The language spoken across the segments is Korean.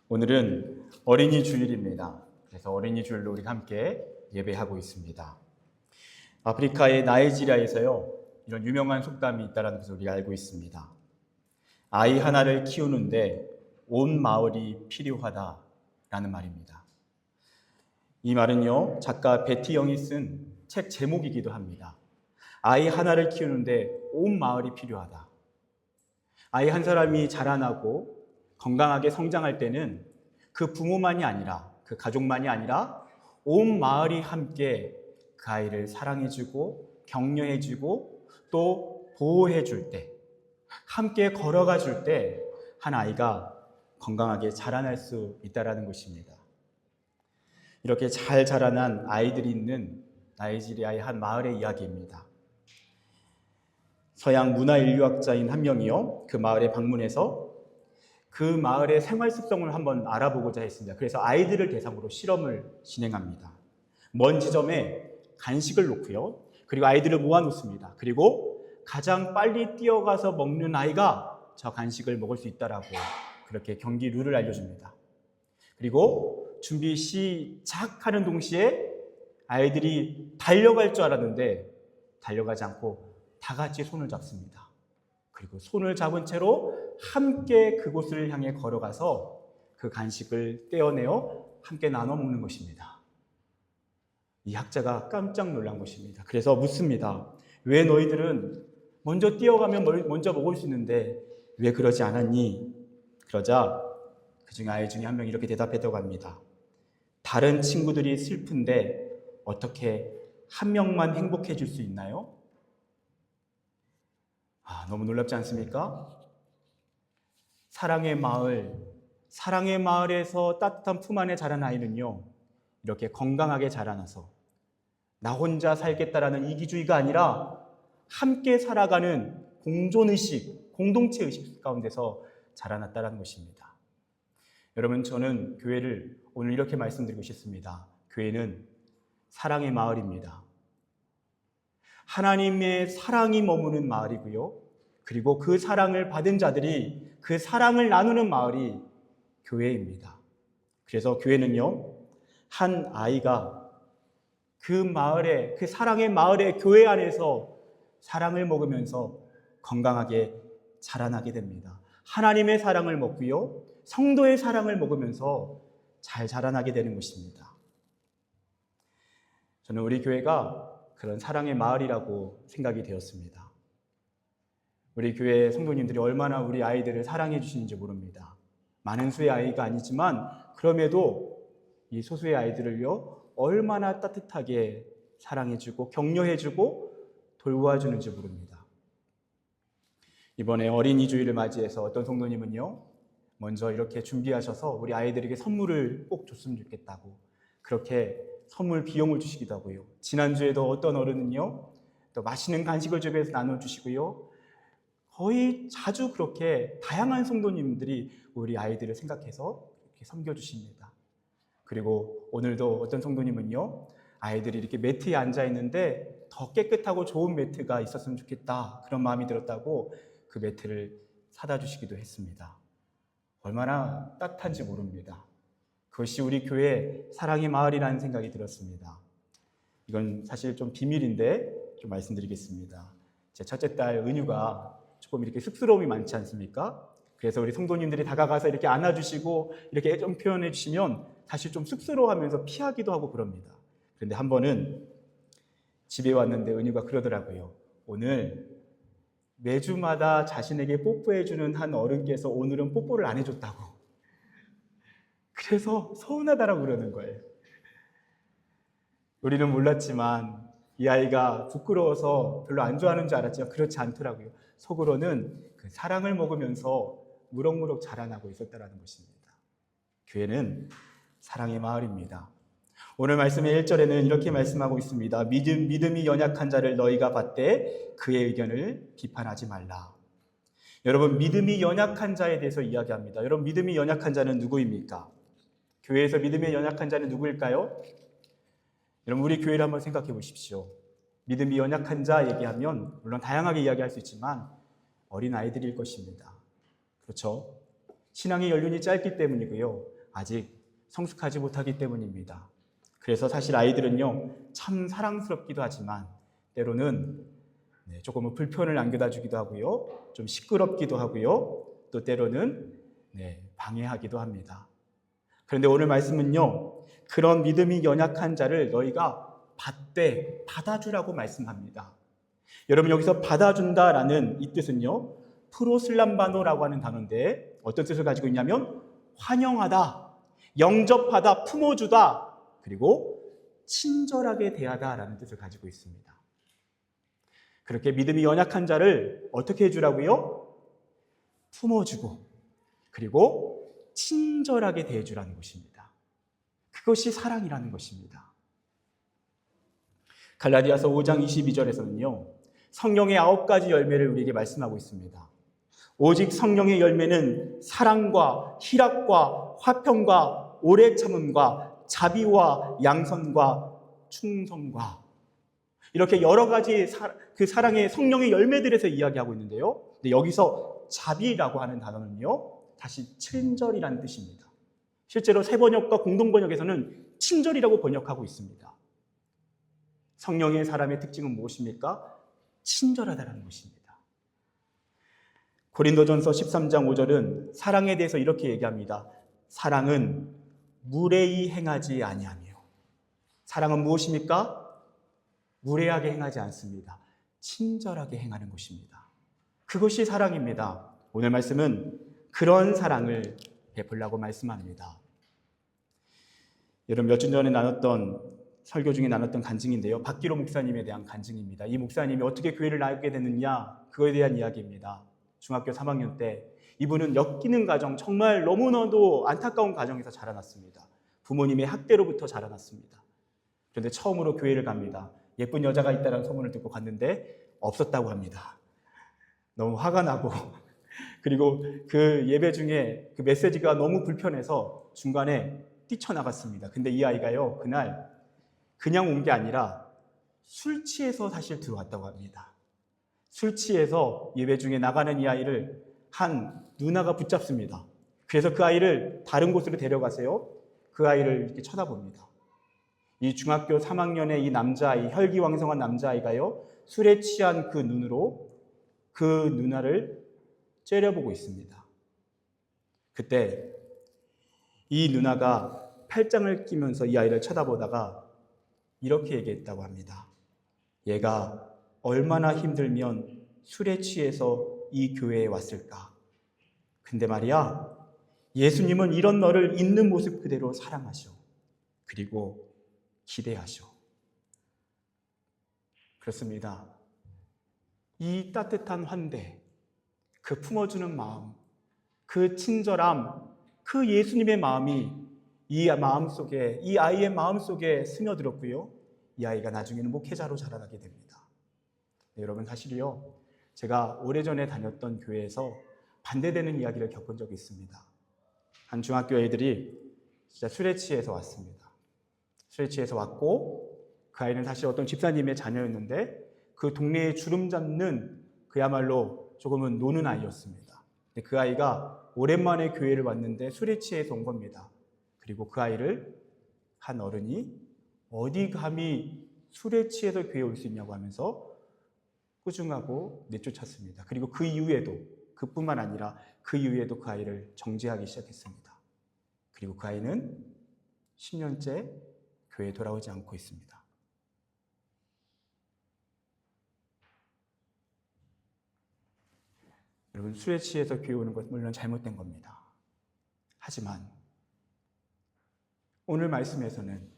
오늘은 어린이 주일입니다. 그래서 어린이 주일로 우리 함께 예배하고 있습니다. 아프리카의 나이지리아에서요, 이런 유명한 속담이 있다는 것을 우리가 알고 있습니다. 아이 하나를 키우는데 온 마을이 필요하다라는 말입니다. 이 말은요, 작가 베티 영이 쓴 책 제목이기도 합니다. 아이 하나를 키우는데 온 마을이 필요하다. 아이 한 사람이 자라나고 건강하게 성장할 때는 그 부모만이 아니라, 그 가족만이 아니라 온 마을이 함께 그 아이를 사랑해주고 격려해주고 또 보호해줄 때, 함께 걸어가 줄 때 한 아이가 건강하게 자라날 수 있다는 것입니다. 이렇게 잘 자라난 아이들이 있는 나이지리아의 한 마을의 이야기입니다. 서양 문화인류학자인 한 명이요, 그 마을에 방문해서 그 마을의 생활 습성을 한번 알아보고자 했습니다. 그래서 아이들을 대상으로 실험을 진행합니다. 먼 지점에 간식을 놓고요, 그리고 아이들을 모아놓습니다. 그리고 가장 빨리 뛰어가서 먹는 아이가 저 간식을 먹을 수 있다라고 그렇게 경기 룰을 알려줍니다. 그리고 준비 시작하는 동시에 아이들이 달려갈 줄 알았는데 달려가지 않고 다 같이 손을 잡습니다. 그리고 손을 잡은 채로 함께 그곳을 향해 걸어가서 그 간식을 떼어내어 함께 나눠 먹는 것입니다. 이 학자가 깜짝 놀란 것입니다. 그래서 묻습니다. 왜 너희들은 먼저 뛰어가면 먼저 먹을 수 있는데 왜 그러지 않았니? 그러자 그 중에 아이 중에 한 명이 이렇게 대답했다고 합니다. 다른 친구들이 슬픈데 어떻게 한 명만 행복해질 수 있나요? 너무 놀랍지 않습니까? 사랑의 마을에서 따뜻한 품 안에 자란 아이는요, 이렇게 건강하게 자라나서 나 혼자 살겠다라는 이기주의가 아니라 함께 살아가는 공존의식, 공동체 의식 가운데서 자라났다는 것입니다. 여러분, 저는 교회를 오늘 이렇게 말씀드리고 싶습니다. 교회는 사랑의 마을입니다. 하나님의 사랑이 머무는 마을이고요, 그리고 그 사랑을 받은 자들이 그 사랑을 나누는 마을이 교회입니다. 그래서 교회는요, 한 아이가 그 마을에, 그 사랑의 마을의 교회 안에서 사랑을 먹으면서 건강하게 자라나게 됩니다. 하나님의 사랑을 먹고요, 성도의 사랑을 먹으면서 잘 자라나게 되는 것입니다. 저는 우리 교회가 그런 사랑의 마을이라고 생각이 되었습니다. 우리 교회 성도님들이 얼마나 우리 아이들을 사랑해 주시는지 모릅니다. 많은 수의 아이가 아니지만 그럼에도 이 소수의 아이들을요, 얼마나 따뜻하게 사랑해주고 격려해주고 돌보아주는지 모릅니다. 이번에 어린이 주일을 맞이해서 어떤 성도님은요, 먼저 이렇게 준비하셔서 우리 아이들에게 선물을 꼭 줬으면 좋겠다고 그렇게 선물 비용을 주시기도 하고요. 지난주에도 어떤 어른은요, 또 맛있는 간식을 주변에서 나눠주시고요. 거의 자주 그렇게 다양한 성도님들이 우리 아이들을 생각해서 이렇게 섬겨주십니다. 그리고 오늘도 어떤 성도님은요, 아이들이 이렇게 매트에 앉아있는데 더 깨끗하고 좋은 매트가 있었으면 좋겠다, 그런 마음이 들었다고 그 매트를 사다 주시기도 했습니다. 얼마나 따뜻한지 모릅니다. 그것이 우리 교회 사랑의 마을이라는 생각이 들었습니다. 이건 사실 좀 비밀인데 좀 말씀드리겠습니다. 제 첫째 딸 은유가 조금 이렇게 쑥스러움이 많지 않습니까? 그래서 우리 성도님들이 다가가서 이렇게 안아주시고 이렇게 애정 표현해 주시면 사실 좀 쑥스러워하면서 피하기도 하고 그럽니다. 그런데 한 번은 집에 왔는데 은유가 그러더라고요. 오늘 매주마다 자신에게 뽀뽀해주는 한 어른께서 오늘은 뽀뽀를 안 해줬다고. 그래서 서운하다라고 그러는 거예요. 우리는 몰랐지만 이 아이가 부끄러워서 별로 안 좋아하는 줄 알았지만 그렇지 않더라고요. 속으로는 그 사랑을 먹으면서 무럭무럭 자라나고 있었다는 것입니다. 교회는 사랑의 마을입니다. 오늘 말씀의 1절에는 이렇게 말씀하고 있습니다. 믿음이 연약한 자를 너희가 받되 그의 의견을 비판하지 말라. 여러분, 믿음이 연약한 자에 대해서 이야기합니다. 여러분, 믿음이 연약한 자는 누구입니까? 교회에서 믿음이 연약한 자는 누구일까요? 여러분, 우리 교회를 한번 생각해 보십시오. 믿음이 연약한 자 얘기하면 물론 다양하게 이야기할 수 있지만 어린 아이들일 것입니다. 그렇죠? 신앙의 연륜이 짧기 때문이고요. 아직 성숙하지 못하기 때문입니다. 그래서 사실 아이들은요, 참 사랑스럽기도 하지만 때로는 조금은 불편을 안겨다 주기도 하고요, 좀 시끄럽기도 하고요, 또 때로는 방해하기도 합니다. 그런데 오늘 말씀은요, 그런 믿음이 연약한 자를 너희가 받아주라고 말씀합니다. 여러분, 여기서 받아준다라는 이 뜻은요, 프로슬람바노라고 하는 단어인데 어떤 뜻을 가지고 있냐면 환영하다, 영접하다, 품어주다, 그리고 친절하게 대하다라는 뜻을 가지고 있습니다. 그렇게 믿음이 연약한 자를 어떻게 해주라고요? 품어주고 그리고 친절하게 대해주라는 것입니다. 그것이 사랑이라는 것입니다. 갈라디아서 5장 22절에서는요, 성령의 9가지 열매를 우리에게 말씀하고 있습니다. 오직 성령의 열매는 사랑과 희락과 화평과 오래 참음과 자비와 양선과 충성과 이렇게 여러 가지 그 사랑의 성령의 열매들에서 이야기하고 있는데요. 근데 여기서 자비라고 하는 단어는요, 다시 친절이라는 뜻입니다. 실제로 새번역과 공동번역에서는 친절이라고 번역하고 있습니다. 성령의 사람의 특징은 무엇입니까? 친절하다는 것입니다. 고린도전서 13장 5절은 사랑에 대해서 이렇게 얘기합니다. 사랑은 무례히 행하지 아니하며. 사랑은 무엇입니까? 무례하게 행하지 않습니다. 친절하게 행하는 것입니다. 그것이 사랑입니다. 오늘 말씀은 그런 사랑을 베풀라고 말씀합니다. 여러분, 몇 주 전에 설교 중에 나눴던 간증인데요, 박기로 목사님에 대한 간증입니다. 이 목사님이 어떻게 교회를 나오게 됐느냐, 그거에 대한 이야기입니다. 중학교 3학년 때 이분은 엮이는 가정, 정말 너무나도 안타까운 가정에서 자라났습니다. 부모님의 학대로부터 자라났습니다. 그런데 처음으로 교회를 갑니다. 예쁜 여자가 있다는 소문을 듣고 갔는데 없었다고 합니다. 너무 화가 나고 그리고 그 예배 중에 그 메시지가 너무 불편해서 중간에 뛰쳐나갔습니다. 근데 이 아이가요, 그날 그냥 온 게 아니라 술 취해서 사실 들어왔다고 합니다. 술 취해서 예배 중에 나가는 이 아이를 한 누나가 붙잡습니다. 그래서 그 아이를 다른 곳으로 데려가세요. 그 아이를 이렇게 쳐다봅니다. 이 중학교 3학년의 이 남자아이, 혈기왕성한 남자아이가요, 술에 취한 그 눈으로 그 누나를 째려보고 있습니다. 그때 이 누나가 팔짱을 끼면서 이 아이를 쳐다보다가 이렇게 얘기했다고 합니다. 얘가 얼마나 힘들면 술에 취해서 이 교회에 왔을까? 근데 말이야, 예수님은 이런 너를 있는 모습 그대로 사랑하셔. 그리고 기대하셔. 그렇습니다. 이 따뜻한 환대, 그 품어주는 마음, 그 친절함, 그 예수님의 마음이 이 아이의 마음 속에 스며들었고요. 이 아이가 나중에는 목회자로 자라나게 됩니다. 네, 여러분, 사실이요, 제가 오래전에 다녔던 교회에서 반대되는 이야기를 겪은 적이 있습니다. 한 중학교 애들이 진짜 술에 취해서 왔습니다. 술에 취해서 왔고, 그 아이는 사실 어떤 집사님의 자녀였는데 그 동네에 주름 잡는 그야말로 조금은 노는 아이였습니다. 근데 그 아이가 오랜만에 교회를 왔는데 술에 취해서 온 겁니다. 그리고 그 아이를 한 어른이 어디 감히 술에 취해서 교회에 올 수 있냐고 하면서 꾸중하고 내쫓았습니다. 그리고 그 이후에도, 그뿐만 아니라 그 이후에도 그 아이를 정죄하기 시작했습니다. 그리고 그 아이는 10년째 교회에 돌아오지 않고 있습니다. 여러분, 술에 취해서 교회 오는 것은 물론 잘못된 겁니다. 하지만 오늘 말씀에서는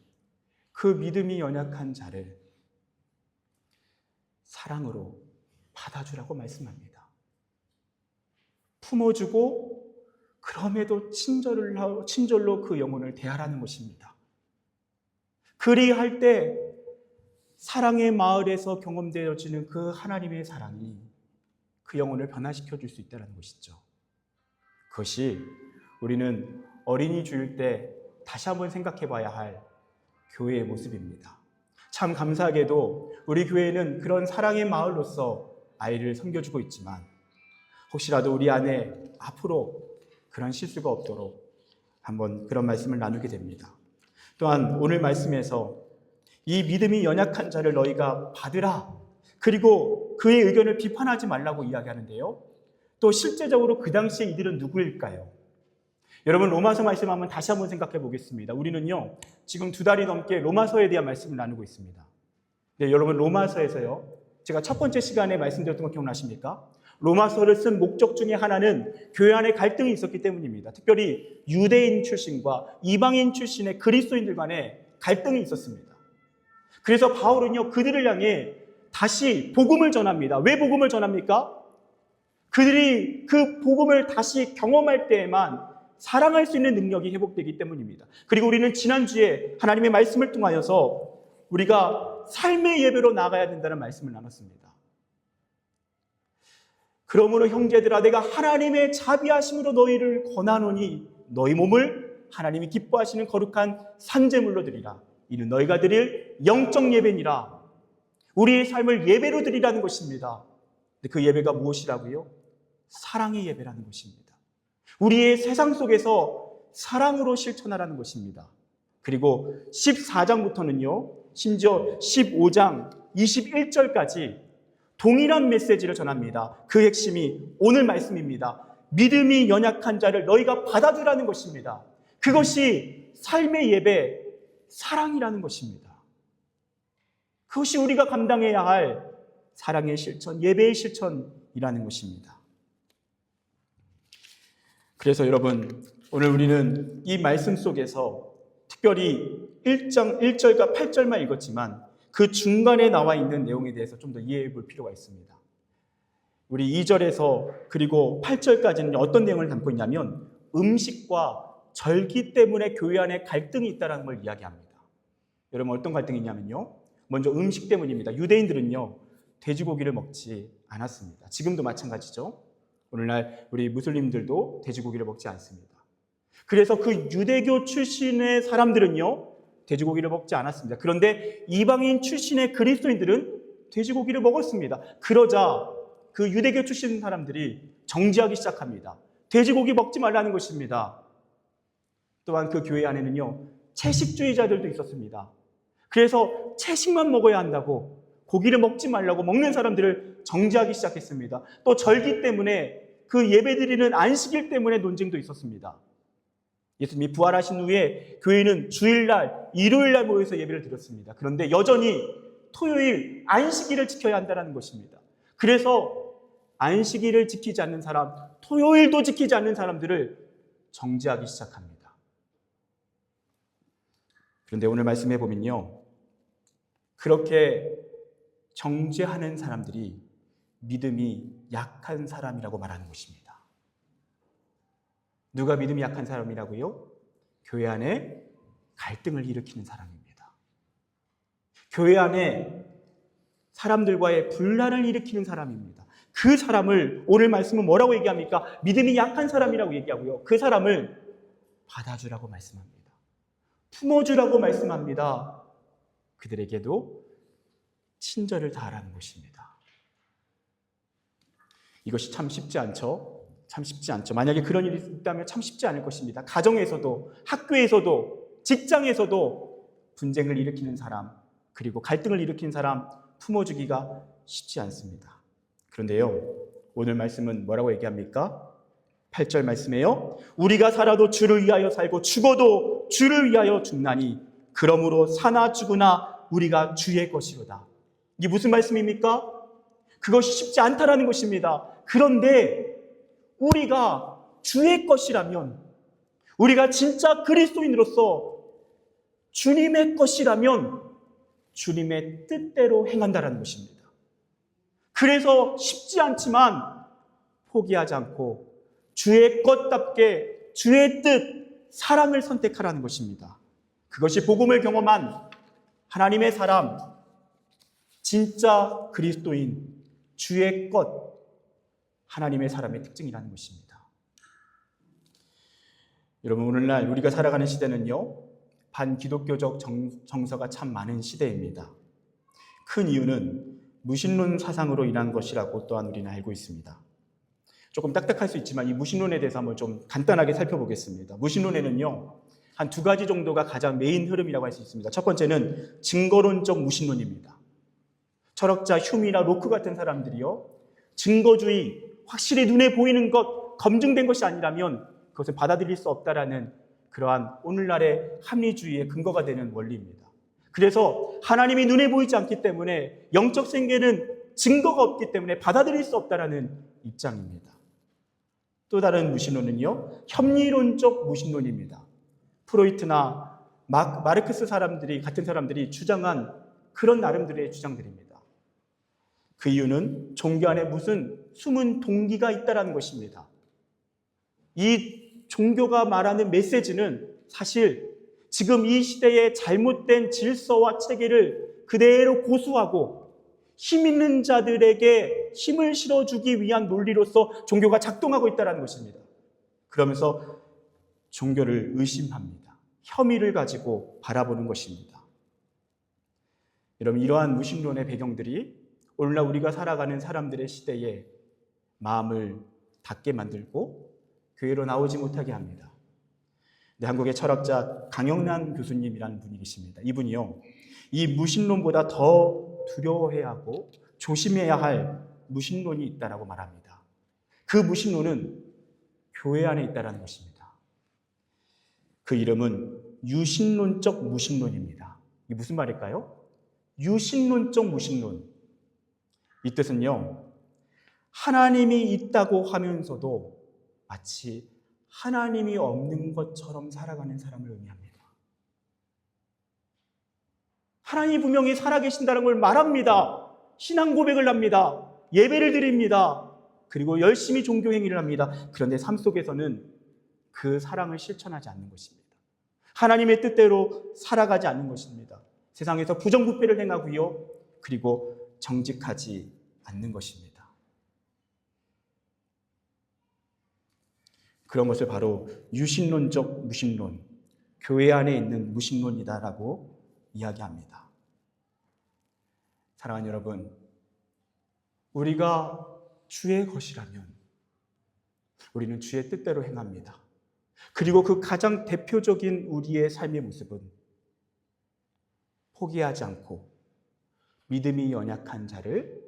그 믿음이 연약한 자를 사랑으로 받아주라고 말씀합니다. 품어주고 그럼에도 친절로 그 영혼을 대하라는 것입니다. 그리할 때 사랑의 마을에서 경험되어지는 그 하나님의 사랑이 그 영혼을 변화시켜 줄 수 있다는 것이죠. 그것이 우리는 어린이 주일 때 다시 한번 생각해 봐야 할 교회의 모습입니다. 참 감사하게도 우리 교회는 그런 사랑의 마을로서 아이를 섬겨주고 있지만 혹시라도 우리 안에 앞으로 그런 실수가 없도록 한번 그런 말씀을 나누게 됩니다. 또한 오늘 말씀에서 이 믿음이 연약한 자를 너희가 받으라, 그리고 그의 의견을 비판하지 말라고 이야기하는데요. 또 실제적으로 그 당시에 이들은 누구일까요? 여러분, 로마서 말씀 한번 다시 한번 생각해 보겠습니다. 우리는요, 지금 2달이 넘게 로마서에 대한 말씀을 나누고 있습니다. 네, 여러분, 로마서에서요, 제가 첫 번째 시간에 말씀드렸던 거 기억나십니까? 로마서를 쓴 목적 중에 하나는 교회 안에 갈등이 있었기 때문입니다. 특별히 유대인 출신과 이방인 출신의 그리스도인들 간에 갈등이 있었습니다. 그래서 바울은요, 그들을 향해 다시 복음을 전합니다. 왜 복음을 전합니까? 그들이 그 복음을 다시 경험할 때에만 사랑할 수 있는 능력이 회복되기 때문입니다. 그리고 우리는 지난주에 하나님의 말씀을 통하여서 우리가 삶의 예배로 나아가야 된다는 말씀을 나눴습니다. 그러므로 형제들아, 내가 하나님의 자비하심으로 너희를 권하노니 너희 몸을 하나님이 기뻐하시는 거룩한 산제물로 드리라. 이는 너희가 드릴 영적 예배니라. 우리의 삶을 예배로 드리라는 것입니다. 근데 그 예배가 무엇이라고요? 사랑의 예배라는 것입니다. 우리의 세상 속에서 사랑으로 실천하라는 것입니다. 그리고 14장부터는요, 심지어 15장 21절까지 동일한 메시지를 전합니다. 그 핵심이 오늘 말씀입니다. 믿음이 연약한 자를 너희가 받아주라는 것입니다. 그것이 삶의 예배, 사랑이라는 것입니다. 그것이 우리가 감당해야 할 사랑의 실천, 예배의 실천이라는 것입니다. 그래서 여러분, 오늘 우리는 이 말씀 속에서 특별히 1장 1절과 8절만 읽었지만 그 중간에 나와 있는 내용에 대해서 좀 더 이해해 볼 필요가 있습니다. 우리 2절에서 그리고 8절까지는 어떤 내용을 담고 있냐면 음식과 절기 때문에 교회 안에 갈등이 있다는 걸 이야기합니다. 여러분, 어떤 갈등이 있냐면요, 먼저 음식 때문입니다. 유대인들은요, 돼지고기를 먹지 않았습니다. 지금도 마찬가지죠. 오늘날 우리 무슬림들도 돼지고기를 먹지 않습니다. 그래서 그 유대교 출신의 사람들은요, 돼지고기를 먹지 않았습니다. 그런데 이방인 출신의 그리스도인들은 돼지고기를 먹었습니다. 그러자 그 유대교 출신 사람들이 정지하기 시작합니다. 돼지고기 먹지 말라는 것입니다. 또한 그 교회 안에는요, 채식주의자들도 있었습니다. 그래서 채식만 먹어야 한다고, 고기를 먹지 말라고 먹는 사람들을 정지하기 시작했습니다. 또 절기 때문에, 그 예배드리는 안식일 때문에 논쟁도 있었습니다. 예수님이 부활하신 후에 교회는 주일날, 일요일날 모여서 예배를 드렸습니다. 그런데 여전히 토요일, 안식일을 지켜야 한다는 것입니다. 그래서 안식일을 지키지 않는 사람, 토요일도 지키지 않는 사람들을 정죄하기 시작합니다. 그런데 오늘 말씀해 보면요, 그렇게 정죄하는 사람들이 믿음이 약한 사람이라고 말하는 것입니다. 누가 믿음이 약한 사람이라고요? 교회 안에 갈등을 일으키는 사람입니다. 교회 안에 사람들과의 분란을 일으키는 사람입니다. 그 사람을 오늘 말씀은 뭐라고 얘기합니까? 믿음이 약한 사람이라고 얘기하고요, 그 사람을 받아주라고 말씀합니다. 품어주라고 말씀합니다. 그들에게도 친절을 다하라는 것입니다. 이것이 참 쉽지 않죠? 참 쉽지 않죠. 만약에 그런 일이 있다면 참 쉽지 않을 것입니다. 가정에서도, 학교에서도, 직장에서도 분쟁을 일으키는 사람, 그리고 갈등을 일으키는 사람 품어주기가 쉽지 않습니다. 그런데요, 오늘 말씀은 뭐라고 얘기합니까? 8절 말씀에요, 우리가 살아도 주를 위하여 살고 죽어도 주를 위하여 죽나니 그러므로 사나 죽으나 우리가 주의 것이로다. 이게 무슨 말씀입니까? 그것이 쉽지 않다라는 것입니다. 그런데 우리가 주의 것이라면, 우리가 진짜 그리스도인으로서 주님의 것이라면 주님의 뜻대로 행한다라는 것입니다. 그래서 쉽지 않지만 포기하지 않고 주의 것답게 주의 뜻, 사랑을 선택하라는 것입니다. 그것이 복음을 경험한 하나님의 사람, 진짜 그리스도인, 주의 것, 하나님의 사람의 특징이라는 것입니다. 여러분, 오늘날 우리가 살아가는 시대는요, 반기독교적 정서가 참 많은 시대입니다. 큰 이유는 무신론 사상으로 인한 것이라고 또한 우리는 알고 있습니다. 조금 딱딱할 수 있지만 이 무신론에 대해서 한번 좀 간단하게 살펴보겠습니다. 무신론에는요, 한 두 가지 정도가 가장 메인 흐름이라고 할 수 있습니다. 첫 번째는 증거론적 무신론입니다. 철학자 휴미나 로크 같은 사람들이요, 증거주의, 확실히 눈에 보이는 것, 검증된 것이 아니라면 그것을 받아들일 수 없다라는 그러한 오늘날의 합리주의의 근거가 되는 원리입니다. 그래서 하나님이 눈에 보이지 않기 때문에 영적 생계는 증거가 없기 때문에 받아들일 수 없다라는 입장입니다. 또 다른 무신론은요, 협리론적 무신론입니다. 프로이트나 마르크스 같은 사람들이 주장한 그런 나름대로의 주장들입니다. 그 이유는 종교 안에 무슨 숨은 동기가 있다는 것입니다. 이 종교가 말하는 메시지는 사실 지금 이 시대의 잘못된 질서와 체계를 그대로 고수하고 힘 있는 자들에게 힘을 실어주기 위한 논리로서 종교가 작동하고 있다는 것입니다. 그러면서 종교를 의심합니다. 혐의를 가지고 바라보는 것입니다. 여러분, 이러한 무신론의 배경들이 오늘날 우리가 살아가는 사람들의 시대에 마음을 닫게 만들고 교회로 나오지 못하게 합니다. 한국의 철학자 강영란 교수님이라는 분이 계십니다. 이분이요, 이 무신론보다 더 두려워해야 하고 조심해야 할 무신론이 있다라고 말합니다. 그 무신론은 교회 안에 있다라는 것입니다. 그 이름은 유신론적 무신론입니다. 이게 무슨 말일까요? 유신론적 무신론. 이 뜻은요, 하나님이 있다고 하면서도 마치 하나님이 없는 것처럼 살아가는 사람을 의미합니다. 하나님이 분명히 살아계신다는 걸 말합니다. 신앙 고백을 합니다. 예배를 드립니다. 그리고 열심히 종교 행위를 합니다. 그런데 삶 속에서는 그 사랑을 실천하지 않는 것입니다. 하나님의 뜻대로 살아가지 않는 것입니다. 세상에서 부정부패를 행하고요, 그리고 정직하지 않는 것입니다. 그런 것을 바로 유신론적 무신론, 교회 안에 있는 무신론이다라고 이야기합니다. 사랑하는 여러분, 우리가 주의 것이라면 우리는 주의 뜻대로 행합니다. 그리고 그 가장 대표적인 우리의 삶의 모습은 포기하지 않고 믿음이 연약한 자를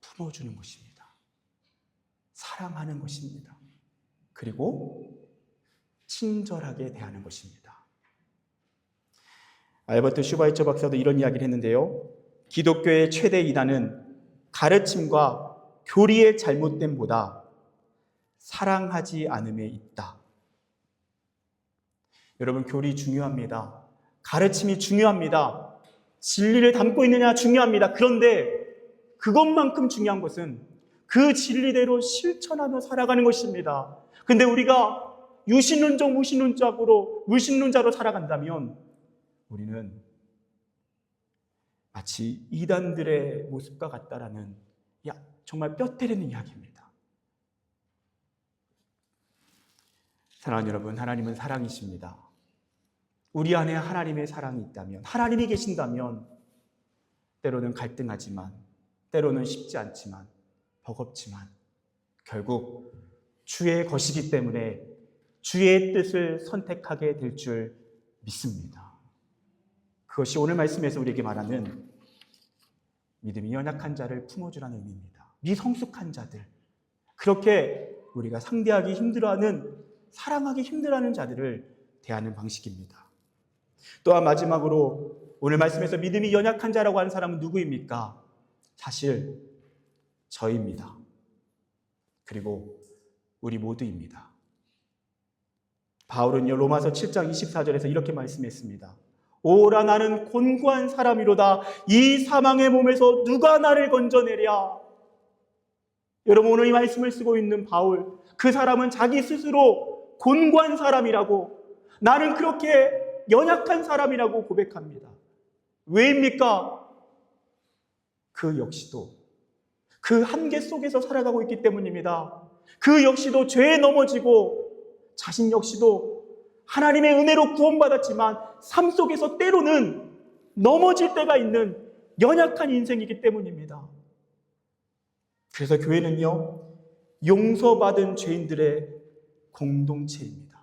품어주는 것입니다. 사랑하는 것입니다. 그리고 친절하게 대하는 것입니다. 알버트 슈바이처 박사도 이런 이야기를 했는데요, 기독교의 최대 이단은 가르침과 교리의 잘못됨보다 사랑하지 않음에 있다. 여러분, 교리 중요합니다. 가르침이 중요합니다. 진리를 담고 있느냐 중요합니다. 그런데 그것만큼 중요한 것은 그 진리대로 실천하며 살아가는 것입니다. 근데 우리가 유신론적 무신론자로 살아간다면 우리는 마치 이단들의 모습과 같다라는, 정말 뼈 때리는 이야기입니다. 사랑하는 여러분, 하나님은 사랑이십니다. 우리 안에 하나님의 사랑이 있다면, 하나님이 계신다면 때로는 갈등하지만, 때로는 쉽지 않지만, 버겁지만 결국 주의 것이기 때문에 주의 뜻을 선택하게 될 줄 믿습니다. 그것이 오늘 말씀에서 우리에게 말하는 믿음이 연약한 자를 품어주라는 의미입니다. 미성숙한 자들, 그렇게 우리가 상대하기 힘들어하는, 사랑하기 힘들어하는 자들을 대하는 방식입니다. 또한 마지막으로 오늘 말씀에서 믿음이 연약한 자라고 하는 사람은 누구입니까? 사실 저입니다. 그리고 우리 모두입니다. 바울은요, 로마서 7장 24절에서 이렇게 말씀했습니다. 오라, 나는 곤고한 사람이로다. 이 사망의 몸에서 누가 나를 건져내랴. 여러분, 오늘 이 말씀을 쓰고 있는 바울, 그 사람은 자기 스스로 곤고한 사람이라고, 나는 그렇게 연약한 사람이라고 고백합니다. 왜입니까? 그 역시도 그 한계 속에서 살아가고 있기 때문입니다. 그 역시도 죄에 넘어지고, 자신 역시도 하나님의 은혜로 구원받았지만 삶 속에서 때로는 넘어질 때가 있는 연약한 인생이기 때문입니다. 그래서 교회는요, 용서받은 죄인들의 공동체입니다.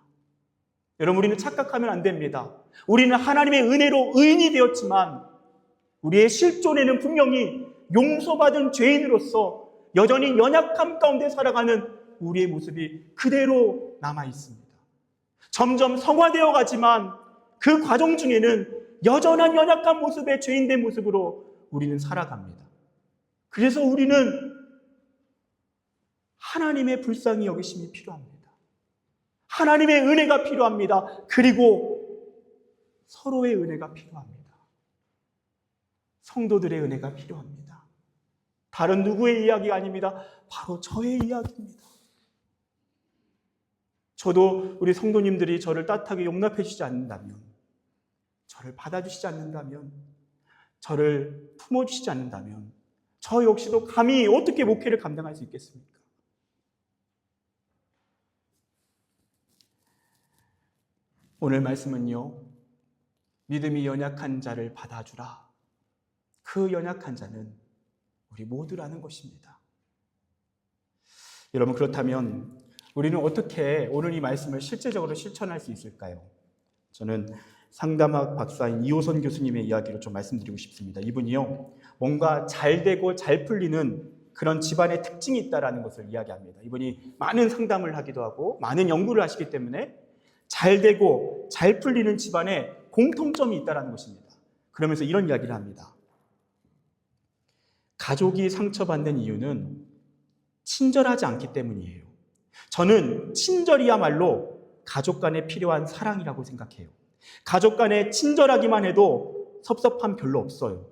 여러분, 우리는 착각하면 안 됩니다. 우리는 하나님의 은혜로 의인이 되었지만 우리의 실존에는 분명히 용서받은 죄인으로서 여전히 연약함 가운데 살아가는 우리의 모습이 그대로 남아 있습니다. 점점 성화되어 가지만 그 과정 중에는 여전한 연약한 모습의 죄인된 모습으로 우리는 살아갑니다. 그래서 우리는 하나님의 불쌍히 여기심이 필요합니다. 하나님의 은혜가 필요합니다. 그리고 서로의 은혜가 필요합니다. 성도들의 은혜가 필요합니다. 다른 누구의 이야기가 아닙니다. 바로 저의 이야기입니다. 저도 우리 성도님들이 저를 따뜻하게 용납해 주지 않는다면, 저를 받아주시지 않는다면, 저를 품어주시지 않는다면 저 역시도 감히 어떻게 목회를 감당할 수 있겠습니까? 오늘 말씀은요, 믿음이 연약한 자를 받아주라. 그 연약한 자는 우리 모두라는 것입니다. 여러분, 그렇다면 우리는 어떻게 오늘 이 말씀을 실제적으로 실천할 수 있을까요? 저는 상담학 박사인 이호선 교수님의 이야기로 좀 말씀드리고 싶습니다. 이분이요, 뭔가 잘 되고 잘 풀리는 그런 집안의 특징이 있다는 것을 이야기합니다. 이분이 많은 상담을 하기도 하고 많은 연구를 하시기 때문에 잘 되고 잘 풀리는 집안에 공통점이 있다는 것입니다. 그러면서 이런 이야기를 합니다. 가족이 상처받는 이유는 친절하지 않기 때문이에요. 저는 친절이야말로 가족 간에 필요한 사랑이라고 생각해요. 가족 간에 친절하기만 해도 섭섭함 별로 없어요.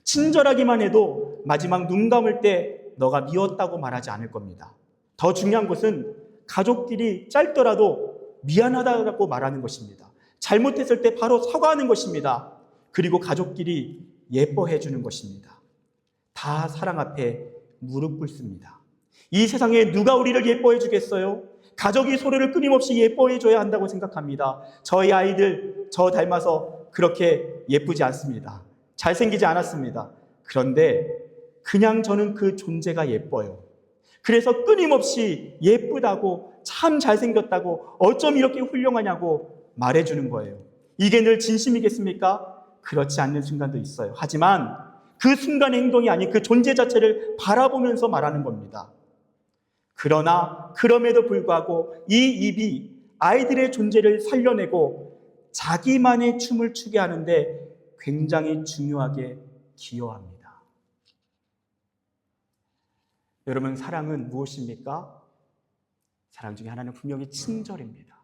친절하기만 해도 마지막 눈 감을 때 너가 미웠다고 말하지 않을 겁니다. 더 중요한 것은 가족끼리 짧더라도 미안하다고 말하는 것입니다. 잘못했을 때 바로 사과하는 것입니다. 그리고 가족끼리 예뻐해 주는 것입니다. 다 사랑 앞에 무릎 꿇습니다. 이 세상에 누가 우리를 예뻐해 주겠어요? 가족이 서로를 끊임없이 예뻐해 줘야 한다고 생각합니다. 저희 아이들 저 닮아서 그렇게 예쁘지 않습니다. 잘생기지 않았습니다. 그런데 그냥 저는 그 존재가 예뻐요. 그래서 끊임없이 예쁘다고, 참 잘생겼다고, 어쩜 이렇게 훌륭하냐고 말해주는 거예요. 이게 늘 진심이겠습니까? 그렇지 않는 순간도 있어요. 하지만 그 순간의 행동이 아닌 그 존재 자체를 바라보면서 말하는 겁니다. 그러나 그럼에도 불구하고 이 입이 아이들의 존재를 살려내고 자기만의 춤을 추게 하는데 굉장히 중요하게 기여합니다. 여러분, 사랑은 무엇입니까? 사랑 중에 하나는 분명히 친절입니다.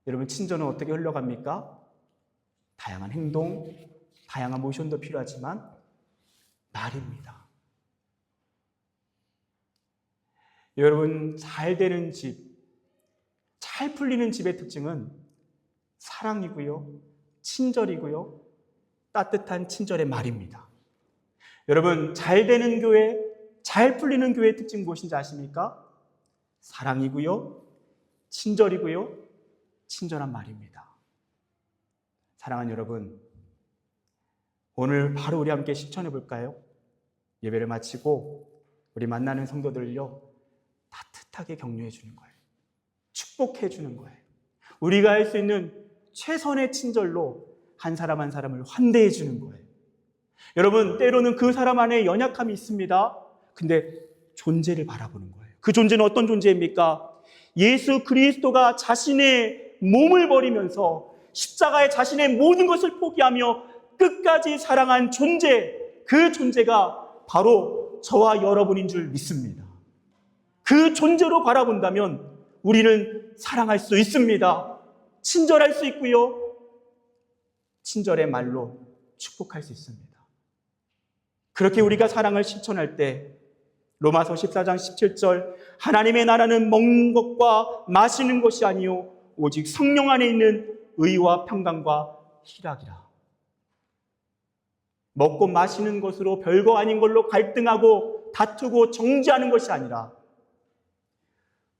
여러분, 친절은 어떻게 흘러갑니까? 다양한 행동, 다양한 모션도 필요하지만 말입니다. 여러분, 잘 되는 집, 잘 풀리는 집의 특징은 사랑이고요, 친절이고요, 따뜻한 친절의 말입니다. 여러분, 잘 되는 교회, 잘 풀리는 교회의 특징 무엇인지 아십니까? 사랑이고요, 친절이고요, 친절한 말입니다. 사랑하는 여러분, 오늘 바로 우리 함께 실천해 볼까요? 예배를 마치고 우리 만나는 성도들을요, 따뜻하게 격려해 주는 거예요. 축복해 주는 거예요. 우리가 할 수 있는 최선의 친절로 한 사람 한 사람을 환대해 주는 거예요. 여러분, 때로는 그 사람 안에 연약함이 있습니다. 근데 존재를 바라보는 거예요. 그 존재는 어떤 존재입니까? 예수 그리스도가 자신의 몸을 버리면서 십자가에 자신의 모든 것을 포기하며 끝까지 사랑한 존재, 그 존재가 바로 저와 여러분인 줄 믿습니다. 그 존재로 바라본다면 우리는 사랑할 수 있습니다. 친절할 수 있고요, 친절의 말로 축복할 수 있습니다. 그렇게 우리가 사랑을 실천할 때 로마서 14장 17절, 하나님의 나라는 먹는 것과 마시는 것이 아니요 오직 성령 안에 있는 의와 평강과 희락이라. 먹고 마시는 것으로 별거 아닌 걸로 갈등하고 다투고 정죄하는 것이 아니라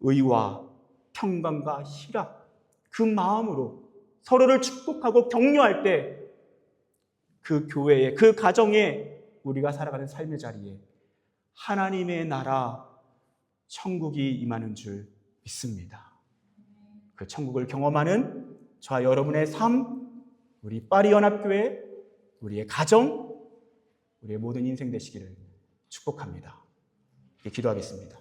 의와 평강과 희락, 그 마음으로 서로를 축복하고 격려할 때 그 교회에, 그 가정에, 우리가 살아가는 삶의 자리에 하나님의 나라 천국이 임하는 줄 믿습니다. 그 천국을 경험하는 저와 여러분의 삶, 우리 파리연합교회, 우리의 가정, 우리의 모든 인생 되시기를 축복합니다. 기도하겠습니다.